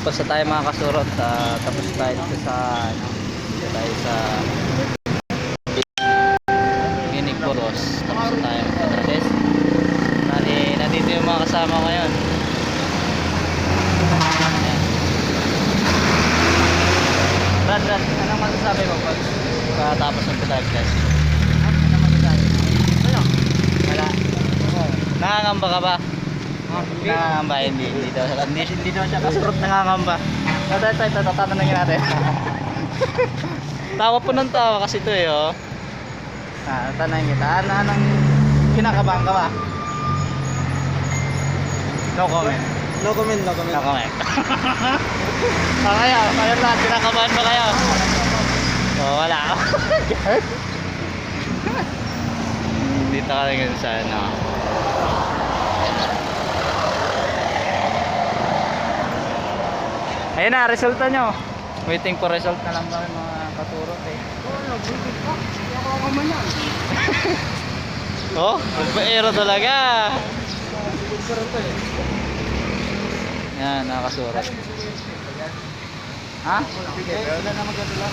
Tapos na tayo mga kasurot. Tapos tayo dito sa ano, dito tayo sa Ginig Boros. Tapos na tayo magpatraces. Nandito yung mga kasama ko ngayon. Brad, anong masasabi mo pag katapos ng Pitagcast? Ano masasabi? Ano? Wala. Nangangamba ka ba? Nangangamba, hindi daw siya kasurot nangangamba. Ito, tatanungin natin. Tawa po ng tawa kasi ito eh, oh. Tanongin kita, anong kinakabahan ka ba? No comment. No comment. No comment. Kayo lahat, kinakabahan ba kayo? Oh, wala. Dito ka lang sa ano. Ayun na, resulta nyo. Waiting for result na lang kami mga katurot eh. Nag-waiting pa. Hindi ako kaman yan. Oh, magpaero talaga. Siguro to eh. Yan, nakakasurat. Ha? Wala na magkatula.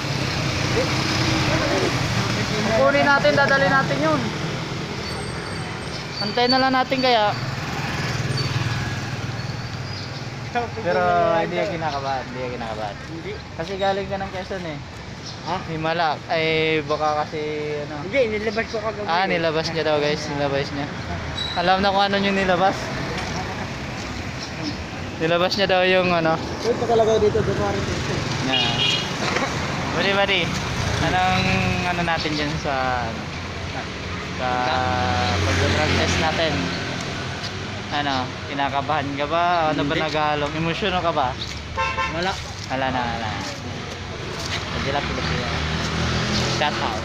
Kukunin natin, dadali natin yun. Antayin na lang natin kaya. Pero hindi ka kinakabahan, Hindi. Kasi galing ka ng Quezon eh. Ha? Himala, ay baka kasi ano. Hindi, nilabas ko kagabi. Nilabas niya daw guys, nilabas niya. Alam na kung ano yung nilabas. Nilabas niya daw yung ano. Uy, pakalagay dito, January 20. Yeah. Buddy, anong ano natin dyan sa pag-drug test natin? Ano, kinakabahan ka ba? Ano ba naghalong? Emosyonal ka ba? Wala. Wala na. Hindi lang Pilipino. Shout out.